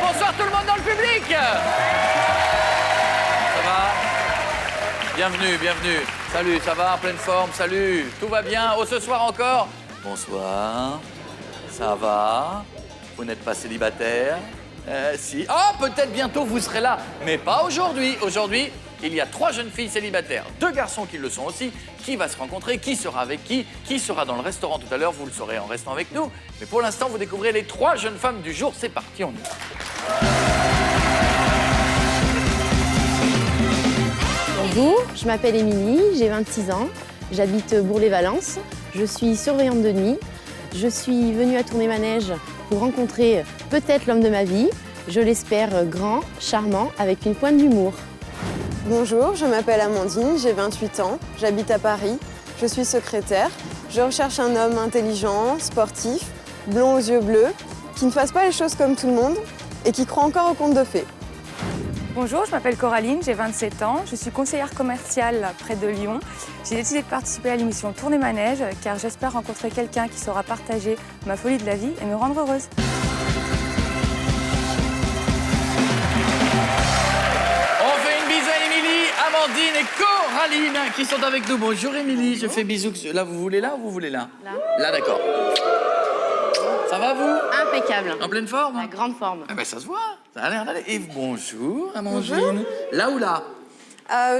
bonsoir tout le monde dans le public. Ça va? Bienvenue, bienvenue. Salut, ça va, en pleine forme, salut. Tout va bien? Oh, ce soir encore? Bonsoir. Ça va? Vous n'êtes pas célibataire? Si. Oh, peut-être bientôt vous serez là, mais pas aujourd'hui. Aujourd'hui, il y a 3 jeunes filles célibataires, 2 garçons qui le sont aussi. Qui va se rencontrer? Qui sera avec qui sera dans le restaurant tout à l'heure? Vous le saurez en restant avec nous. Mais pour l'instant, vous découvrez les 3 jeunes femmes du jour. C'est parti, on y va. Bonjour, je m'appelle Émilie, j'ai 26 ans, j'habite Bourg-les-Valences, je suis surveillante de nuit. Je suis venue à Tournai Manège pour rencontrer peut-être l'homme de ma vie, je l'espère grand, charmant, avec une pointe d'humour. Bonjour, je m'appelle Amandine, j'ai 28 ans, j'habite à Paris, je suis secrétaire. Je recherche un homme intelligent, sportif, blond aux yeux bleus, qui ne fasse pas les choses comme tout le monde et qui croit encore aux contes de fées. Bonjour, je m'appelle Coraline, j'ai 27 ans, je suis conseillère commerciale près de Lyon. J'ai décidé de participer à l'émission Tournai Manège car j'espère rencontrer quelqu'un qui saura partager ma folie de la vie et me rendre heureuse. On fait une bise à Émilie, Amandine et Coraline qui sont avec nous. Bonjour Émilie, je fais bisous. Là, vous voulez là ou vous voulez là? Là. Là, d'accord. Ça va vous? Impeccable. En pleine forme? La grande forme. Ah ben ça se voit, ça a l'air d'aller. Et bonjour Amandine. Là ou là?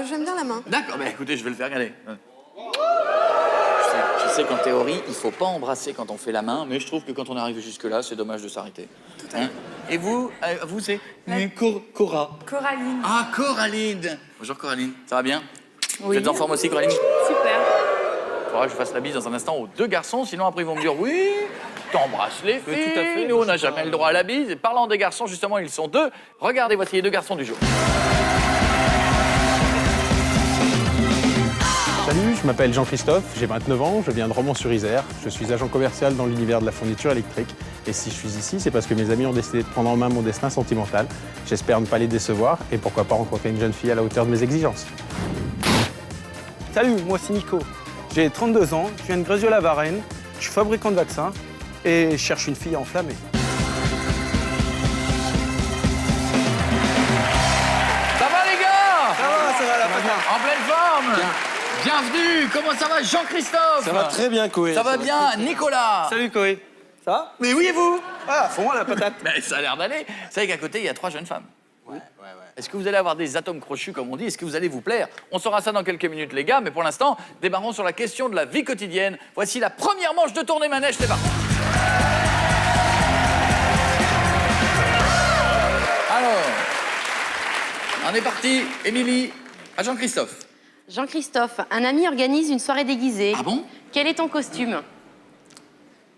J'aime bien la main. D'accord, ben écoutez, je vais le faire, regardez. Je sais qu'en théorie, il faut pas embrasser quand on fait la main, mais je trouve que quand on arrive jusque-là, c'est dommage de s'arrêter. Tout à fait. Et vous, c'est Cora. Coraline. Ah, Coraline. Bonjour Coraline, ça va bien? Oui. Vous êtes en forme aussi, Coraline? Super. Il faudra que je fasse la bise dans un instant aux 2 garçons, sinon après ils vont me dire oui, t'embrasses les filles, tout à fait, nous on n'a jamais le droit à la bise. Et parlant des garçons, justement, ils sont 2. Regardez, voici les 2 garçons du jour. Salut, je m'appelle Jean-Christophe, j'ai 29 ans, je viens de Romans-sur-Isère. Je suis agent commercial dans l'univers de la fourniture électrique. Et si je suis ici, c'est parce que mes amis ont décidé de prendre en main mon destin sentimental. J'espère ne pas les décevoir et pourquoi pas rencontrer une jeune fille à la hauteur de mes exigences. Salut, moi c'est Nico. J'ai 32 ans, je viens de Grézieux-la-Varenne, je suis fabricant de vaccins et je cherche une fille à enflammer. Ça va les gars? Ça va la patate. En pleine forme. Bienvenue, comment ça va Jean-Christophe? Ça va très bien, Koé. Ça va bien, Nicolas? Salut, Koé. Ça va? Mais oui, et vous? Ah, à fond, la patate. Mais ça a l'air d'aller. Vous savez qu'à côté, il y a 3 jeunes femmes. Ouais. Est-ce que vous allez avoir des atomes crochus, comme on dit? Est-ce que vous allez vous plaire? On saura ça dans quelques minutes, les gars, mais pour l'instant, démarrons sur la question de la vie quotidienne. Voici la première manche de Tournai Manège, c'est parti. Alors, on est parti. Émilie, à Jean-Christophe. Jean-Christophe, un ami organise une soirée déguisée. Ah bon? Quel est ton costume?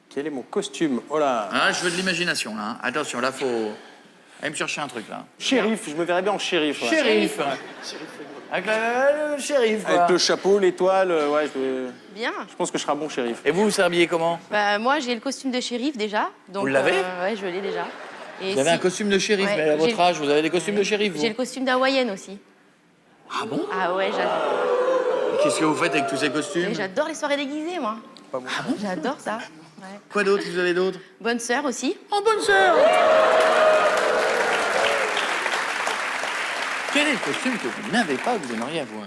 Quel est mon costume? Oh là. Ah, je veux de l'imagination, là. Attention, là, faut... Allez me chercher un truc, là. Shérif, je me verrais bien en shérif. Ouais. Shérif. Avec le shérif, quoi. Avec le chapeau, l'étoile, ouais, Bien. je pense que je serai un bon shérif. Et vous, vous serez habillé comment? Bah, moi, j'ai le costume de shérif déjà. Donc, Vous l'avez? Ouais, je l'ai déjà. Et Vous avez un costume de shérif, Ouais, mais à votre j'ai- âge, vous avez des costumes de shérif, vous? J'ai le costume d'hawaïenne aussi. Ah bon? Ah ouais, Qu'est-ce que vous faites avec tous ces costumes? j'adore les soirées déguisées, moi. Ah bon? J'adore ça. Ouais. Quoi d'autre, vous avez d'autres? Bonne sœur aussi. Oh, bonne sœur! Quel est le costume que vous n'avez pas, que vous aimeriez avoir?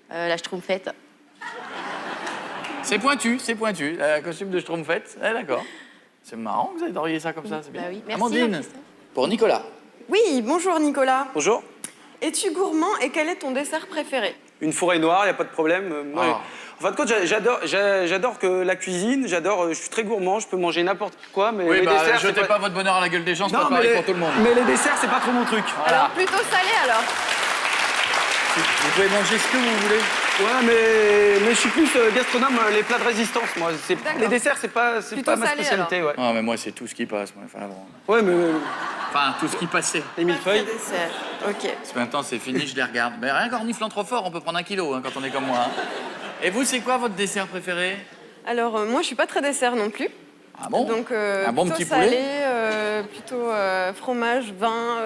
La schtroumpfette. C'est pointu, c'est pointu. Costume de schtroumpfette, d'accord. C'est marrant que vous adoriez ça comme ça, c'est bien. Bah oui, merci, Amandine, Jean-Christophe. pour Nicolas. Oui, bonjour Nicolas. Bonjour. Es-tu gourmand et quel est ton dessert préféré? Une forêt noire, il n'y a pas de problème. Moi, Ah. En fin de compte, j'adore que la cuisine, je suis très gourmand, je peux manger n'importe quoi, mais Oui, les bah, desserts, c'est jetez pas votre bonheur à la gueule des gens, c'est Non, pas mais pareil les- pour tout le monde. Mais les desserts, c'est pas trop mon truc. Voilà. Alors plutôt salé alors. Vous pouvez manger ce que vous voulez. Ouais, mais je suis plus gastronome, les plats de résistance, moi. D'accord. Les desserts, c'est pas Plutôt ma salé, spécialité, ouais. Non, mais moi, c'est tout ce qui passe. Moi. Enfin, bon. Ouais, mais Enfin, tout ce qui passait. les millefeuilles. Dessert. Ok. Parce que maintenant, c'est fini, je les regarde. Mais rien qu'en reniflant trop fort, on peut prendre 1 kilo hein, quand on est comme moi. hein. Et vous, c'est quoi votre dessert préféré? Alors moi je suis pas très dessert non plus. Ah bon? Donc Un bon plutôt petit salé, poulet? plutôt fromage, vin.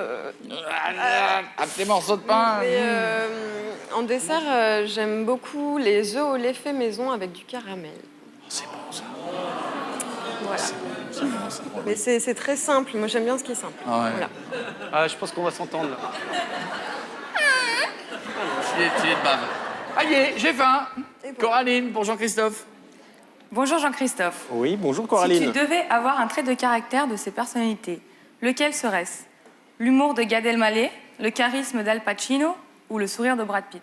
Un petit morceau de pain. Mais en dessert, j'aime beaucoup les œufs au lait fait maison avec du caramel. C'est bon, ça. Voilà. C'est bon, c'est bon. Mais c'est très simple. Moi, j'aime bien ce qui est simple. Ah ouais. Voilà. Ah, je pense qu'on va s'entendre là. Filet de bave. Aïe, j'ai faim. Coraline, pour Jean-Christophe. Bonjour Jean-Christophe. Oui, bonjour Si Coraline. tu devais avoir un trait de caractère de ces personnalités, lequel serait-ce? L'humour de Gad Elmaleh, le charisme d'Al Pacino ou le sourire de Brad Pitt?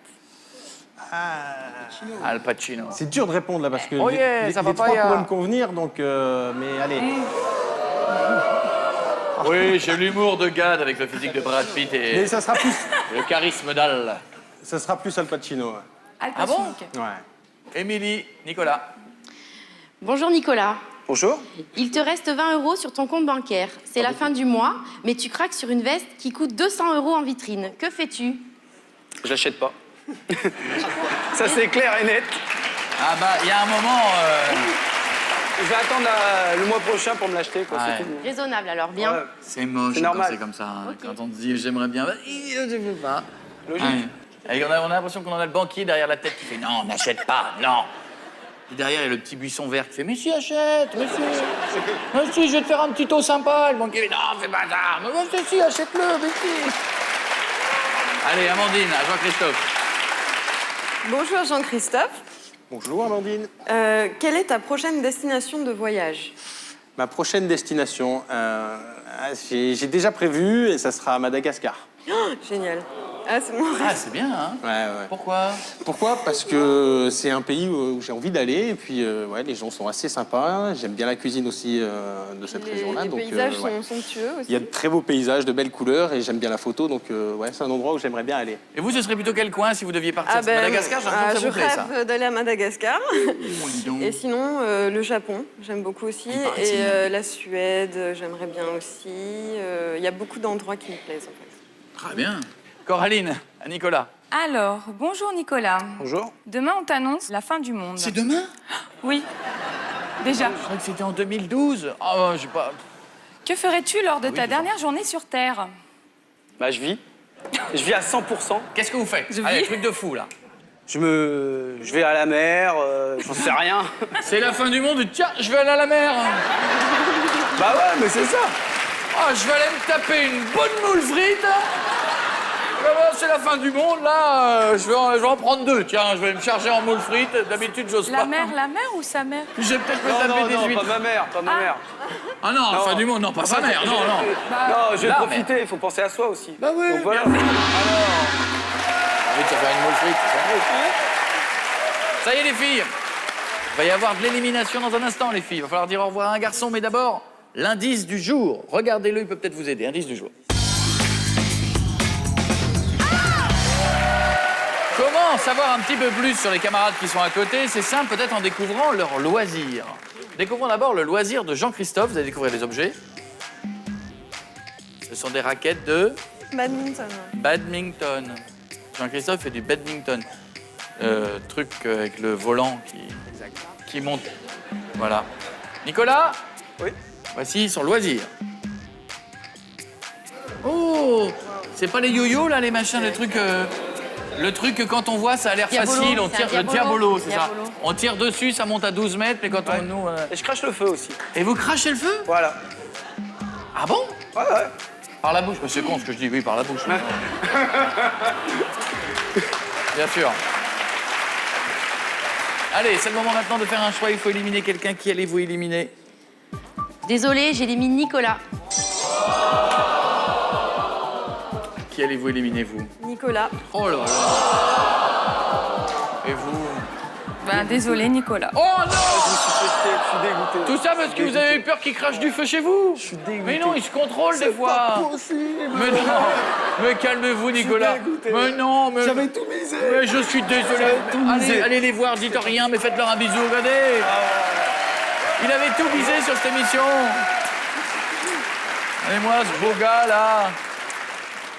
Al Pacino. C'est dur de répondre là parce que Oh yeah, les ça va trois pas, pourraient me convenir, donc mais allez. Oui, j'ai l'humour de Gad avec le physique de Brad Pitt et Mais ça sera le charisme d'Al. plus Al Pacino. Ouais. Al Ah bon Pacino. Ouais. Émilie, Nicolas. Bonjour Nicolas. Bonjour. Il te reste 20 € sur ton compte bancaire. C'est la fin du mois, mais tu craques sur une veste qui coûte 200 € en vitrine. Que fais-tu? Je l'achète pas. Ça, c'est clair et net. Ah bah, il y a un moment... Je vais attendre le mois prochain pour me l'acheter, quoi. Ouais. C'est tout. Raisonnable alors, bien. Ouais. C'est moche C'est quand normal. c'est comme ça. Hein. Ok. Quand on te dit j'aimerais bien, bah, je veux pas. Logique. Ouais. Et on a l'impression qu'on en a le banquier derrière la tête qui fait non, n'achète pas, non. Et derrière, il y a le petit buisson vert qui fait mais si, achète, mais si. Mais si, je vais te faire un petit taux sympa. Le banquier fait non, fais pas ça. Mais si, achète-le, mais si. Allez, Amandine, à Jean-Christophe. Bonjour Jean-Christophe. Bonjour Amandine. Quelle est ta prochaine destination de voyage? Ma prochaine destination, j'ai déjà prévu et ça sera à Madagascar. Génial. Ah, c'est mon Ah, rêve. c'est bien, hein. Ouais. Pourquoi? Pourquoi? Parce que c'est un pays où j'ai envie d'aller et puis ouais, les gens sont assez sympas. J'aime bien la cuisine aussi de cette région-là. Les donc, paysages ouais. sont somptueux aussi. Il y a de très beaux paysages, de belles couleurs et j'aime bien la photo, donc ouais, c'est un endroit où j'aimerais bien aller. Et vous, ce serait plutôt quel coin si vous deviez partir? Ah ben, Madagascar, j'ai l'impression que ça je vous plaît, ça. rêve d'aller à Madagascar. Oh, dis donc. Et sinon, le Japon, j'aime beaucoup aussi. Il paraît que Et c'est la Suède, j'aimerais bien aussi. Il y a beaucoup d'endroits qui me plaisent, en fait. Très bien. Coraline, à Nicolas. Alors, bonjour Nicolas. Bonjour. Demain, on t'annonce la fin du monde. C'est demain? Oui. Déjà. Je croyais que c'était en 2012. Ah, j'ai pas... Que ferais-tu lors de ta je dernière journée sur Terre? Bah, je vis. Je vis à 100%. Qu'est-ce que vous faites? Je Allez, vis. truc de fou, là. Je vais à la mer, j'en sais rien. C'est la fin du monde, tiens, je vais aller à la mer. Bah ouais, mais c'est ça. Ah, je vais aller me taper une bonne moule frite. Vraiment, c'est la fin du monde, là. Je vais en prendre deux. Tiens, je vais me charger en moule frite. D'habitude, j'ose pas. La mer ou sa mère? Je vais peut-être me Non, taper non, des non, huîtres. pas ma mère, pas ma mère. Ah non, la fin du monde, non, pas sa mère, non, non. Non, je vais la profiter, il faut penser à soi aussi. Bah oui, Donc voilà. bien sûr. Alors, envie de se faire une moule frite, ça y est, les filles. Il va y avoir de l'élimination dans un instant, les filles. Il va falloir dire au revoir à un garçon, mais d'abord, l'indice du jour. Regardez-le, il peut peut-être vous aider. Indice du jour. Comment savoir un petit peu plus sur les camarades qui sont à côté? C'est simple, peut-être en découvrant leur loisir. Découvrons d'abord le loisir de Jean-Christophe. Vous allez découvrir les objets. Ce sont des raquettes de Badminton. badminton. Jean-Christophe fait du badminton. Truc avec le volant qui monte. Voilà. Nicolas? Oui. Voici son loisir. Oh! C'est pas les yo-yo, là, les machins, le truc que quand on voit, ça a l'air Diabolo, facile. On c'est un tire le diabolo. diabolo, c'est ça. Diabolo. On tire dessus, ça monte à 12 mètres, mais quand Ouais. on nous. Et je crache le feu aussi. Et vous crachez le feu? Voilà. Ah bon? Ouais, ouais. Par la bouche. Mais c'est con ce que je dis, oui, par la bouche. Bien sûr. Allez, c'est le moment maintenant de faire un choix. Il faut éliminer quelqu'un. Qui allez-vous éliminer? Désolée, j'élimine Nicolas. Qui allez-vous éliminer, vous? Nicolas. Oh là là. Et vous? Ben, désolé Nicolas. Oh non! Je suis dégoûté. Tout ça parce que vous avez eu peur qu'il crache du feu chez vous? Je suis dégoûté. Mais non, il se contrôle des fois. C'est pas possible. Mais non. Mais calmez-vous, Nicolas. dégoûté. Mais non, mais... J'avais tout misé. Mais je suis désolé. Allez les voir, dites rien, mais faites-leur un bisou, regardez. Il avait tout misé sur cette émission. Et moi, ce beau gars, là.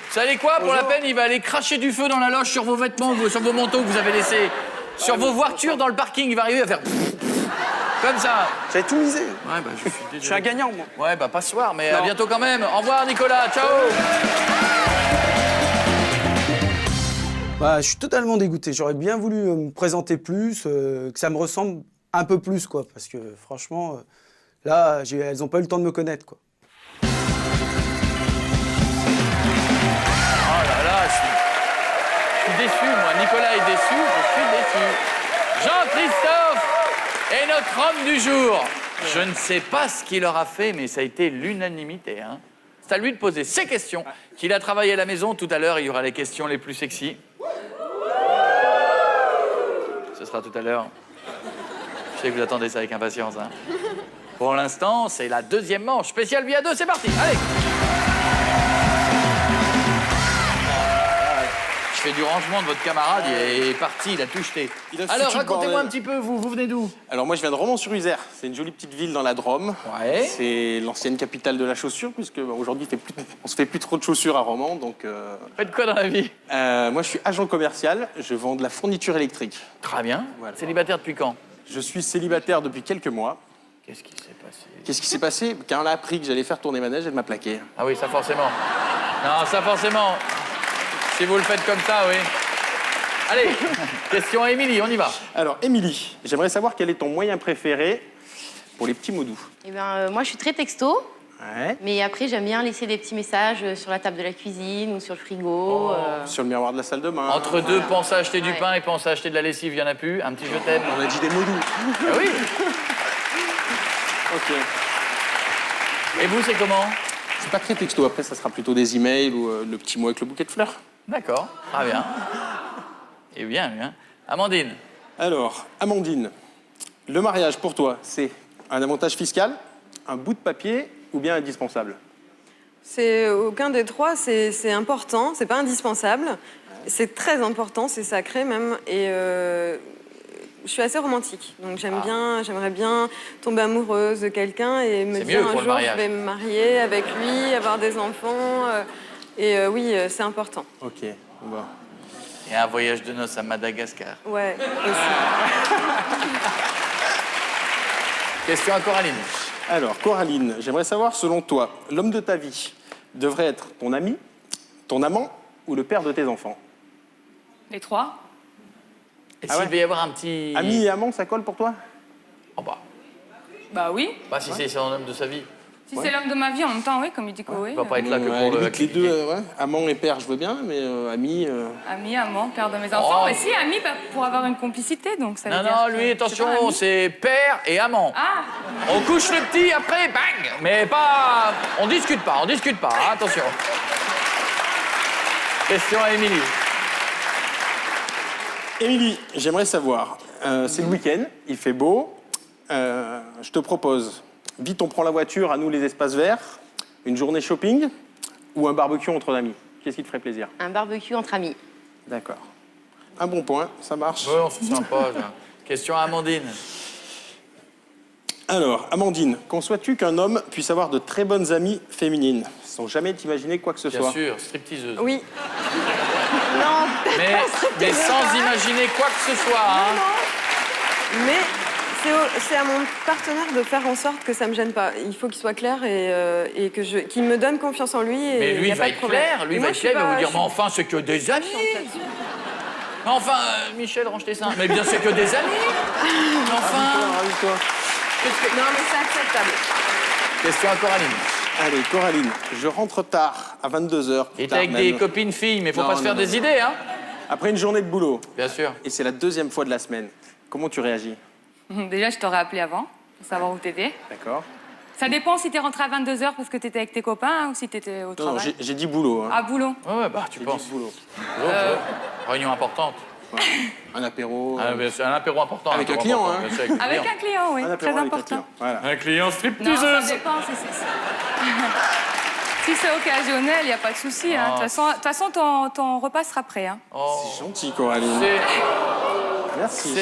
Vous savez quoi? Pour la peine, il va aller cracher du feu dans la loge sur vos vêtements, sur vos manteaux que vous avez laissés. Sur vos voitures dans le parking, il va arriver à faire... Comme ça. J'avais tout misé. Ouais, bah, je suis désolé. Je suis un gagnant, moi. Ouais, bah, pas ce soir, mais à Non. bientôt quand même. Au revoir, Nicolas. Ciao. Bah, je suis totalement dégoûté. J'aurais bien voulu me présenter plus, que ça me ressemble un peu plus, quoi. Parce que franchement, Là, elles n'ont pas eu le temps de me connaître, quoi. Oh là là, je suis déçu, moi. Nicolas est déçu, je suis déçu. Jean-Christophe est notre homme du jour. Je ne sais pas ce qu'il aura fait, mais ça a été l'unanimité. Hein. C'est à lui de poser ses questions. Qu'il a travaillé à la maison tout à l'heure, il y aura les questions les plus sexy. Ce sera tout à l'heure. Je sais que vous attendez ça avec impatience. Hein. Pour l'instant, c'est la deuxième manche. Spécial vie à 2, c'est parti. Allez. Je fais du rangement de votre camarade, il est parti, il a tout jeté. Alors, racontez-moi un petit peu, vous venez d'où? Alors moi je viens de Romans-sur-Isère, c'est une jolie petite ville dans la Drôme. Ouais. C'est l'ancienne capitale de la chaussure, puisque aujourd'hui on se fait plus trop de chaussures à Romans, donc... Faites quoi dans la vie? Moi je suis agent commercial, je vends de la fourniture électrique. Très bien. Voilà. Célibataire depuis quand? Je suis célibataire depuis quelques mois. Qu'est-ce qui s'est passé? Qu'est-ce qui s'est passé? Quand elle a appris que j'allais faire tourner manège, elle m'a plaqué. Ah oui, ça forcément. Non, ça forcément. Si vous le faites comme ça, oui. Allez, question à Émilie, on y va. Alors Émilie, j'aimerais savoir quel est ton moyen préféré pour les petits mots doux. Eh ben, moi, je suis très texto, Ouais. mais après, j'aime bien laisser des petits messages sur la table de la cuisine ou sur le frigo. Sur le miroir de la salle de bain. Entre deux, pense à acheter du Ouais. pain et pense à acheter de la lessive, il n'y en a plus. Un petit je t'aime. On a dit des mots doux. Ah oui. Ok. Et vous, c'est comment? C'est pas très texto, après ça sera plutôt des emails ou le petit mot avec le bouquet de fleurs. D'accord, très bien. Et bien, bien. Amandine, Alors, Amandine, le mariage pour toi, c'est un avantage fiscal, un bout de papier ou bien indispensable? C'est aucun des trois, c'est important, c'est pas indispensable. C'est très important, c'est sacré même. Et je suis assez romantique, donc j'aimerais bien tomber amoureuse de quelqu'un et me C'est dire mieux pour un le jour mariage. je vais me marier avec lui, avoir des enfants. Oui, c'est important. Ok, bon. et un voyage de noces à Madagascar. Ouais, aussi. Question à Coraline. Alors, Coraline, j'aimerais savoir, selon toi, l'homme de ta vie devrait être ton ami, ton amant ou le père de tes enfants? Les trois. Et Ah s'il ouais. devait y avoir un petit... Ami et amant, ça colle pour toi? Oh bah, Bah oui. si c'est son homme de sa vie. Si c'est l'homme de ma vie en même temps, oui, comme il dit que oui. Il va pas être là que Ouais, pour le... limite, les deux, ouais. Amant et père, je veux bien, mais ami... Ami, amant, père de mes enfants. Oh. Mais si, ami, bah, pour avoir une complicité, donc ça veut Non, dire non, que lui, c'est pas attention, ami. c'est père et amant. Ah, On couche le petit, après, bang. Mais pas... On discute pas, hein, attention. Question à Émilie. Émilie, j'aimerais savoir, c'est le week-end, il fait beau, je te propose, vite on prend la voiture, à nous les espaces verts, une journée shopping ou un barbecue entre amis. Qu'est-ce qui te ferait plaisir? Un barbecue entre amis. D'accord. Un bon point, ça marche. Bon, c'est sympa, ça. Question à Amandine. Alors, Amandine, conçois-tu qu'un homme puisse avoir de très bonnes amies féminines, sans jamais t'imaginer quoi que ce Bien soit? sûr, stripteaseuse. Oui. Non, Mais sans imaginer quoi que ce soit, hein. mais c'est à mon partenaire de faire en sorte que ça me gêne pas. Il faut qu'il soit clair et qu'il me donne confiance en lui. Et Mais il lui, y a il pas va de être problème. clair, lui, Et il va moi, être je clair, il suis va vous pas- dire, je mais enfin, c'est que des amis. suis- Mais enfin, Michel, range tes seins. Mais bien, c'est que des amis. Mais enfin... Ravis-toi. qu'est-ce que- Non, mais c'est acceptable. Question à Coraline. Allez, Coraline, je rentre tard, à 22h. Il était avec des copines filles, mais faut Non, pas se non, faire non. des idées, hein. Après une journée de boulot, Bien sûr. et c'est la deuxième fois de la semaine, comment tu réagis? déjà, je t'aurais appelé avant, pour savoir où t'étais. D'accord. Ça dépend si t'es rentré à 22h parce que t'étais avec tes copains ou si t'étais au Non, travail. j'ai dit boulot. Hein. À boulot. Ouais, bah, tu J'ai penses. dit boulot. Réunion importante. Ouais. Un apéro. Ah, bien sûr, un apéro important. Avec un apéro client, important, hein. bien sûr, avec un Avec client. un client, oui, Un apéro très avec un important. client. Voilà. Un client Non, ça stripteaseuse. dépend. Si c'est occasionnel, il n'y a pas de souci. Hein. De toute façon, ton repas sera prêt. Hein. Oh, C'est gentil, Coraline. Merci.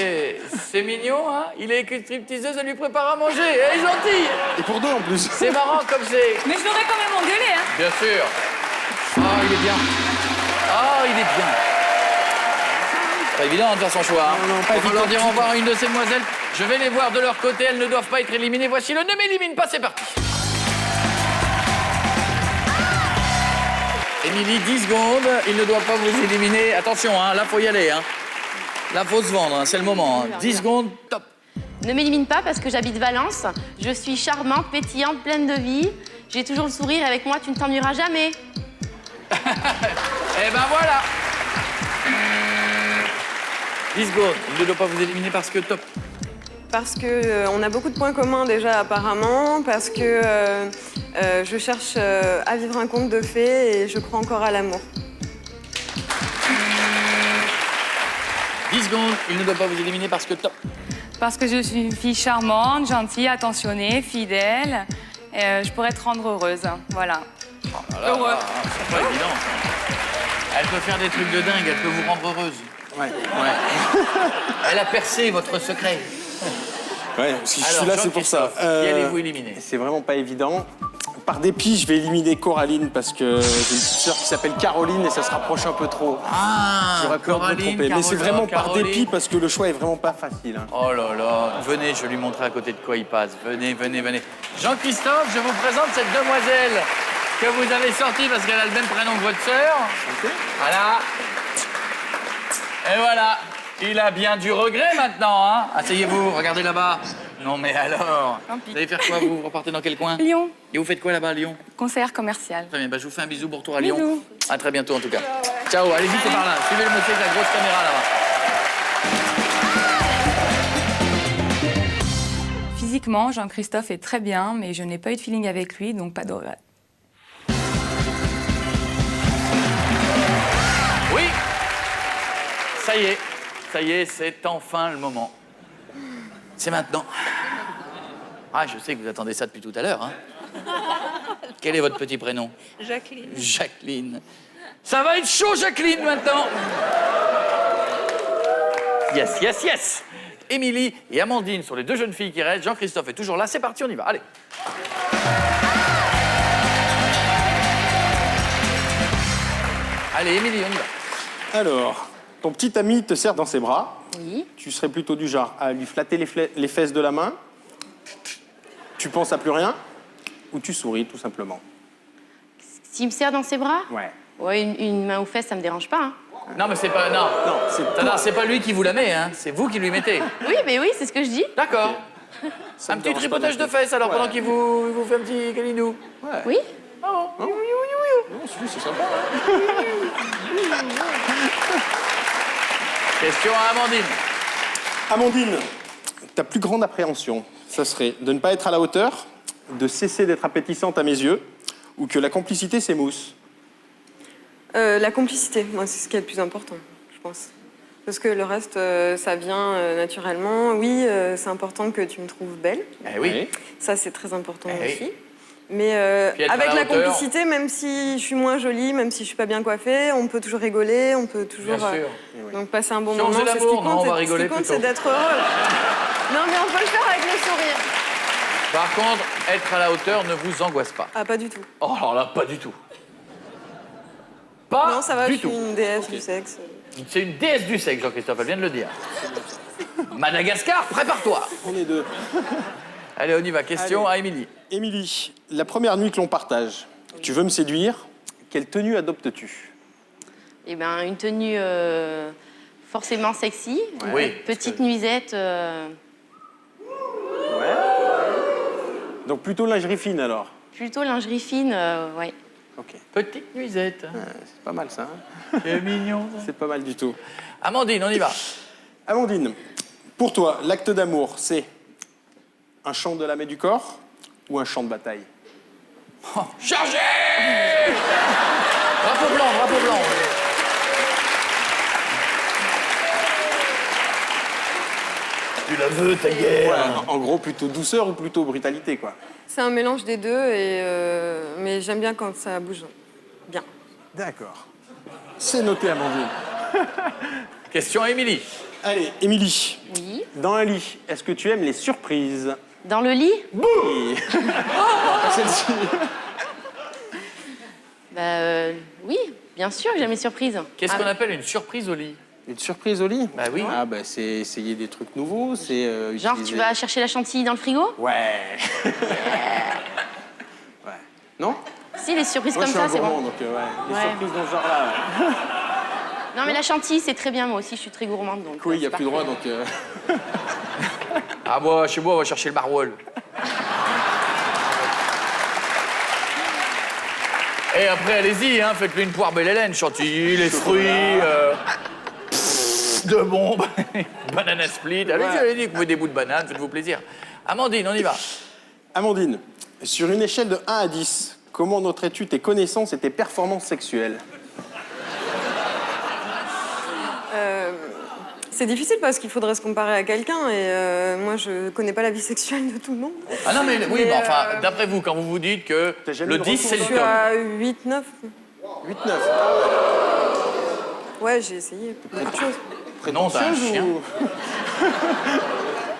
c'est mignon, hein. Il est avec stripteaseuse, elle lui prépare à manger. Elle est gentille. Et pour deux en plus. C'est marrant comme c'est. Mais je l'aurais quand même engueulé. Hein. Bien sûr. Ah, il est bien. Ah, il est bien. Pas évident de faire son choix. Hein. Non, pas Il va falloir évident. dire au revoir à une de ces demoiselles. Je vais les voir de leur côté, elles ne doivent pas être éliminées. Voici le ne m'élimine pas, c'est parti. Émilie, 10 secondes. Il ne doit pas vous éliminer. Attention, hein, là, faut y aller. Hein. Là, faut se vendre, hein, c'est le moment. Hein. 10 secondes, top. Ne m'élimine pas parce que j'habite Valence. Je suis charmante, pétillante, pleine de vie. J'ai toujours le sourire et avec moi, tu ne t'ennuieras jamais. Eh ben voilà. 10 secondes. Il ne doit pas vous éliminer parce que top. Parce que on a beaucoup de points communs déjà apparemment, parce que je cherche à vivre un conte de fées et je crois encore à l'amour. 10 secondes. Il ne doit pas vous éliminer parce que top. Parce que je suis une fille charmante, gentille, attentionnée, fidèle. Et, je pourrais te rendre heureuse. Voilà. Oh là là, Heureux. c'est pas évident, ça. Elle peut faire des trucs de dingue, elle peut vous rendre heureuse. Ouais. Elle a percé votre secret. Ouais, parce que je Alors, suis là, c'est pour ça. Jean-Christophe, qui allez-vous éliminer? C'est vraiment pas évident. Par dépit, je vais éliminer Coraline parce que j'ai une petite sœur qui s'appelle Caroline et ça se rapproche un peu trop. Ah, J'aurais peur de me Coraline, tromper. Mais c'est vraiment par Caroline. dépit parce que le choix est vraiment pas facile. Hein. Oh là là, venez, je vais lui montrer à côté de quoi il passe. Venez, venez, venez. Jean-Christophe, je vous présente cette demoiselle que vous avez sortie parce qu'elle a le même prénom que votre sœur. Voilà. Et voilà. Il a bien du regret maintenant, hein. Asseyez-vous, regardez là-bas. Non mais alors, Tant pis. vous allez faire quoi, vous repartez dans quel coin? Lyon, Et vous faites quoi là-bas à Lyon? conseillère commerciale. Très bien, bah, je vous fais un bisou pour retour à Lyon. Bisous. À très bientôt en tout cas. Ciao, allez-y, c'est par là. Suivez le monsieur avec la grosse caméra là-bas. Physiquement, Jean-Christophe est très bien, mais je n'ai pas eu de feeling avec lui, donc pas de regret. Oui, ça y est, c'est enfin le moment. C'est maintenant. Ah, je sais que vous attendez ça depuis tout à l'heure, hein. Quel est votre petit prénom? Jacqueline. Jacqueline. Ça va être chaud, Jacqueline, maintenant. Yes, yes, yes. Émilie et Amandine sont les deux jeunes filles qui restent. Jean-Christophe est toujours là. C'est parti, on y va. Allez. Allez, Émilie, on y va. Alors, ton petit ami te serre dans ses bras. Oui. Tu serais plutôt du genre à lui flatter les fesses de la main. Tu penses à plus rien. Ou tu souris, tout simplement. S'il me serre dans ses bras? Ouais. Ouais, une main aux fesses, ça me dérange pas. Hein. Non, mais c'est pas... Non, Non, c'est non, c'est pas lui qui vous la met, hein. C'est vous qui lui mettez. Oui, mais oui, c'est ce que je dis. D'accord. ça Un me petit dérange pas tripotage non de plus. fesses, alors, Ouais. pendant qu'il vous fait un petit câlinou. Oui. Oh. Non, c'est sympa. Hein. Question à Amandine. Amandine, ta plus grande appréhension, ça serait de ne pas être à la hauteur, de cesser d'être appétissante à mes yeux, ou que la complicité s'émousse. La complicité, moi, c'est ce qui est le plus important, je pense. Parce que le reste, ça vient naturellement. Oui, c'est important que tu me trouves belle. Eh oui. Ça, c'est très important Eh oui. aussi. Mais Puis être à avec la la hauteur. complicité, même si je suis moins jolie, même si je suis pas bien coiffée, on peut toujours rigoler, on peut toujours Bien sûr. donc passer un bon Si on moment. faisait C'est ce qui l'amour, non, compte. on va Ce rigoler qui compte, plutôt. c'est d'être heureux. Non, mais on peut le faire avec le sourire. Par contre, être à la hauteur ne vous angoisse pas. Ah, pas du tout. Oh, alors là, pas du tout. Pas Non, ça va, du je suis tout. une déesse du sexe. C'est une déesse du sexe, Jean-Christophe, elle vient de le dire. Madagascar, prépare-toi. On est deux. Allez, on y va. Question Allez. à Émilie. Émilie, la première nuit que l'on partage, tu veux me séduire, quelle tenue adoptes-tu? Eh ben, une tenue forcément sexy. Oui. Petite nuisette. Donc plutôt lingerie fine alors. Plutôt lingerie fine, ouais. Ok. Petite nuisette. C'est pas mal ça. Hein. C'est mignon. Ça. C'est pas mal du tout. Amandine, on y va. Amandine, pour toi, l'acte d'amour, c'est un chant de l'âme et du corps ou un chant de bataille? Chargez! Drapeau blanc, drapeau blanc. Tu la veux, ta guerre. Ouais, en gros, plutôt douceur ou plutôt brutalité, quoi. C'est un mélange des deux, mais j'aime bien quand ça bouge bien. D'accord. C'est noté, Amandine. Question à Émilie. Allez, Émilie, Oui. dans un lit, est-ce que tu aimes les surprises? Dans le lit? Oui. Pas celle-ci. Oui, bien sûr que j'aime les surprises. Qu'est-ce Ah, qu'on appelle une surprise au lit? Une surprise au lit? Bah oui. Ah, bah c'est essayer des trucs nouveaux, c'est... Genre, tu utiliser- vas chercher la chantilly dans le frigo? Ouais. Ouais. Non? Si, les surprises Moi, comme je suis ça, un c'est gourmand, bon. donc ouais. Les Ouais. surprises dans ce genre-là, ouais. Non, mais la chantilly, c'est très bien. Moi aussi, je suis très gourmande. Donc, Oui, il n'y a c'est plus le droit, donc... Ah, moi, chez moi, on va chercher le maroilles. Et après, allez-y, hein, faites-lui une poire belle Hélène, chantilly, les fruits, de bombes, banana split. Allez-y, coupez des bouts de banane, faites-vous plaisir. Amandine, on y va. Amandine, sur une échelle de 1 à 10, comment noterais-tu tes connaissances et tes performances sexuelles? C'est difficile parce qu'il faudrait se comparer à quelqu'un et moi je connais pas la vie sexuelle de tout le monde. Ah non, mais oui, bah, enfin, d'après vous, quand vous vous dites que T'as jamais le eu de 10, retour c'est le Je suis top. à 8-9. 8-9. Ouais, j'ai essayé beaucoup de choses. Non, t'as un Prétentieuse chien. ou-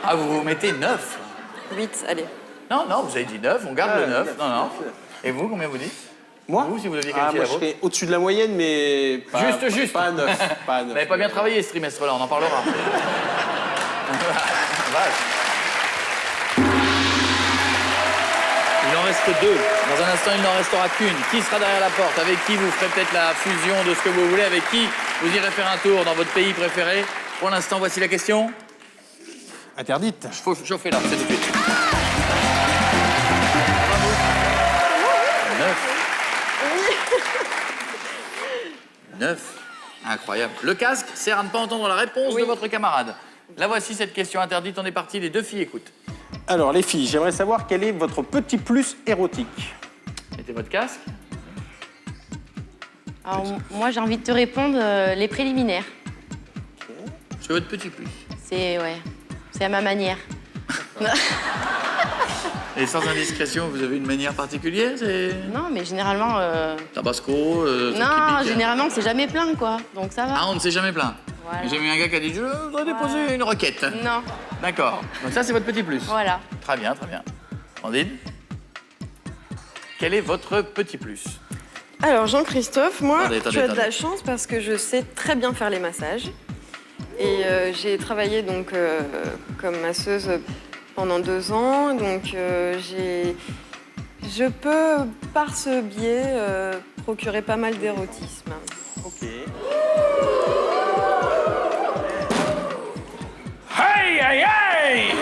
Ah, vous vous mettez 9. 8, allez. Non, non, vous avez dit 9, on garde Ah, le 9. neuf, Non, non. neuf. Et vous, combien vous dites? Moi Vous, si vous deviez Ah, qualifier moi, la je vôtre. serais au-dessus de la moyenne, mais pas, Juste. pas à 9. Pas à Vous 9. n'avez pas bien travaillé ce trimestre-là, on en parlera. Vache. Il en reste 2. Dans un instant, il n'en restera qu'une. Qui sera derrière la porte? Avec qui vous ferez peut-être la fusion de ce que vous voulez? Avec qui vous irez faire un tour dans votre pays préféré? Pour l'instant, voici la question. Interdite. Il faut chauffer là, c'est tout de suite. 9. Incroyable. Le casque sert à ne pas entendre la réponse de votre camarade. La voici, cette question interdite. On est parti, les deux filles écoutent. Alors, les filles, j'aimerais savoir quel est votre petit plus érotique. Mettez votre casque. Alors, moi, j'ai envie de te répondre les préliminaires. C'est votre petit plus. C'est à ma manière. Et sans indiscrétion, vous avez une manière particulière? C'est Non, mais généralement... Tabasco, truc qui non, pique. généralement, c'est jamais plein, quoi. Donc ça va. Ah, on ne s'est jamais plaint. Voilà. J'ai jamais eu un gars qui a dit je voudrais déposer une requête. Non, D'accord. Donc ça, c'est votre petit plus. voilà. Très bien, très bien. Andine, quel est votre petit plus? Alors Jean-Christophe, moi, Attendez, tu as de attendez. la chance parce que je sais très bien faire les massages. Et j'ai travaillé donc comme masseuse pendant 2 ans. Donc je peux, par ce biais, procurer pas mal d'érotisme. Ok. Aïe, aïe, aïe!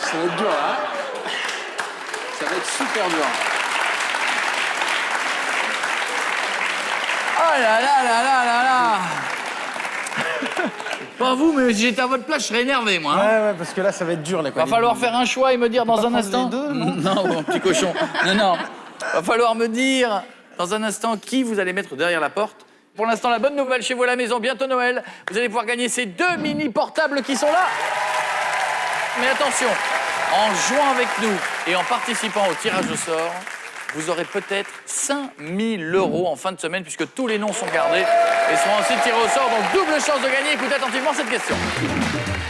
Ça va être dur, là. Ça va être super dur. Oh là là là là là là! Pas vous, mais si j'étais à votre place, je serais énervé, moi. hein. Ouais, parce que là, ça va être dur, là. Va falloir faire un choix et me dire dans un prendre instant. les deux, non Non, mon petit cochon. Non. Va falloir me dire dans un instant qui vous allez mettre derrière la porte. Pour l'instant, la bonne nouvelle chez vous à la maison, bientôt Noël. Vous allez pouvoir gagner ces 2 mini portables qui sont là. Mais attention, en jouant avec nous et en participant au tirage au sort, vous aurez peut-être 5 000 € en fin de semaine puisque tous les noms sont gardés et seront ensuite tirés au sort. Donc double chance de gagner. Écoutez attentivement cette question.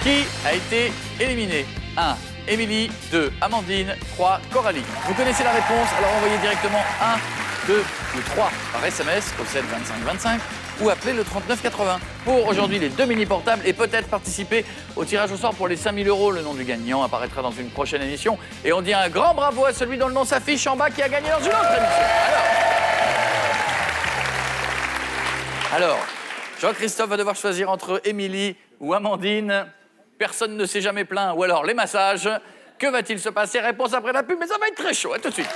Qui a été éliminé? 1. Émilie. 2. Amandine. 3. Coralie. Vous connaissez la réponse, alors envoyez directement 1, 2 ou 3 par SMS au 7 25 25 ou appelez le 39 80 pour aujourd'hui les 2 mini portables et peut-être participer au tirage au sort pour les 5 000 €. Le nom du gagnant apparaîtra dans une prochaine émission et on dit un grand bravo à celui dont le nom s'affiche en bas qui a gagné dans une autre émission. Alors, Jean-Christophe va devoir choisir entre Émilie ou Amandine. Personne ne s'est jamais plaint. Ou alors les massages. Que va-t-il se passer? Réponse après la pub, mais ça va être très chaud. À tout de suite.